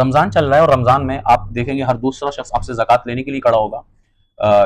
रमज़ान चल रहा है और रमज़ान में आप देखेंगे हर दूसरा शख्स आपसे ज़कात लेने के लिए खड़ा होगा।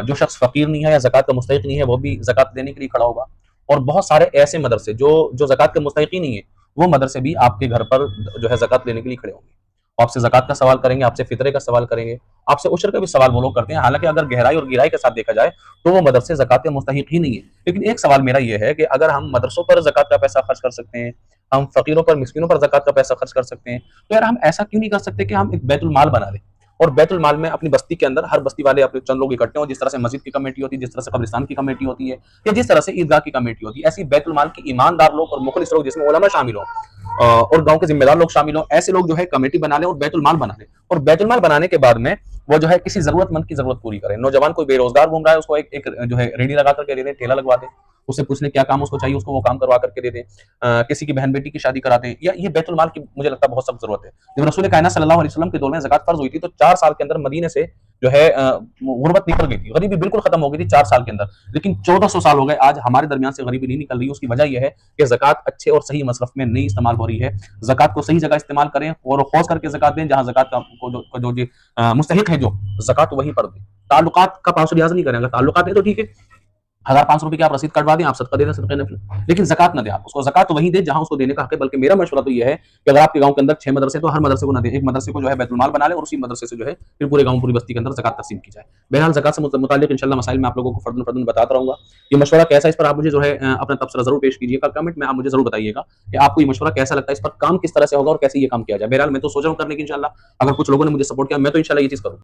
जो शख्स फ़कीर नहीं है या ज़कात का मुस्तहिक़ नहीं है, वो भी ज़कात देने के लिए खड़ा होगा। और बहुत सारे ऐसे मदरसे जो ज़कात के मुस्तहिक़ ही नहीं है, वो मदरसे भी आपके घर पर जो है ज़कात लेने के लिए खड़े होंगे। वो आपसे ज़कात का सवाल करेंगे, आपसे फ़ितरे का सवाल करेंगे, आपसे उश्र का भी सवाल वो लोग करते हैं। हालाँकि अगर गहराई और गिहराई के साथ देखा जाए, तो वो मदरसे ज़कात के मुस्तहिक़ ही नहीं है। लेकिन एक सवाल मेरा ये है कि अगर हम मदरसों पर ज़कात का पैसा खर्च कर सकते हैं, हम फ़कीरों पर, मिस्कीनों पर ज़कात का पैसा खर्च कर सकते हैं, तो यार हम ऐसा क्यों नहीं कर सकते कि हम एक बैतुल माल बना लें और बैतुल माल में अपनी बस्ती के अंदर हर बस्ती वाले अपने चंद लोग इकट्ठे हों, जिस तरह से मस्जिद की कमेटी होती है, जिस तरह से कब्रिस्तान की कमेटी होती है या जिस तरह से ईदगाह की कमेटी होती है, ऐसी बैतुल माल की ईमानदार लोग और मुखलिस लोग जिसमें उलमा शामिल हों और गाँव के ज़िम्मेदार लोग शामिल हों, ऐसे लोग जो है कमेटी बना लें और बैतुल माल बना लें। और बैतुल माल बनाने के बाद में वो जो है किसी ज़रूरतमंद की ज़रूरत पूरी करें। नौजवान कोई बेरोज़गार घूम रहा है, उसको एक जो है रेहड़ी लगा कर के दे दें, ठेला लगवा दें, उससे पूछ लें क्या काम उसको चाहिए, उसको वो काम करवा करके दे दें। किसी की बहन-बेटी की शादी करा दें, या ये बैतुल माल की मुझे लगता है बहुत सख्त ज़रूरत है। जब रसूल कायनात सल्लल्लाहु अलैहि वसल्लम के दौर में ज़कात फ़र्ज़ हुई थी, तो 4 साल के अंदर मदीने से जो है गुर्बत निकल गई थी, गरीबी बिल्कुल खत्म हो गई थी 4 साल के अंदर। लेकिन 1400 साल हो गए, आज हमारे दरमियान से गरीबी नहीं निकल रही है। उसकी वजह यह है कि ज़कात अच्छे और सही मसरफ में नहीं इस्तेमाल हो रही है। ज़कात को सही जगह इस्तेमाल करें और खौज़ करके ज़कात दें, जहाँ ज़कात का जो मुस्तहिक़ है, जो ज़कात वहीं पर दें। ताल्लुकात का पाँव से लिहाज़ नहीं करें। अगर ताल्लुकात है तो ठीक है, 1500 रुपए की आप रसीद कटवा दें, आप सदका दे दें, सदका नफ़िल, लेकिन ज़कात ना दें आप उसको। ज़कात तो वहीं दें जहाँ उसको देने का हक है। बल्कि मेरा मशवरा तो ये है कि अगर आपके गाँव के अंदर 6 मदरसे हैं, तो हर मदरसे को ना दें, एक मदरसे को जो है बैतुल माल बना लें और उसी मदरसे से जो है फिर पूरे गाँव, पूरी बस्ती के अंदर ज़कात तक़सीम की जाए। बहरहाल ज़कात से मुताल्लिक़ इंशाअल्लाह मसाइल मैं आप लोगों को फ़र्दन फ़र्दन बताता रहूँगा। ये मशवरा कैसा है, इस पर आप मुझे जो है अपना तबसरा ज़रूर पेश कीजिएगा। कमेंट में आप मुझे ज़रूर बताइएगा कि आपको ये मशवरा कैसा लगता है, इस पर काम किस तरह से होगा और कैसे ये काम किया जाए। बहरहाल मैं तो सोच रहा हूँ करने की इंशाअल्लाह। अगर कुछ लोगों ने मुझे सपोर्ट किया, मैं तो इंशाअल्लाह ये चीज़ करूँगा।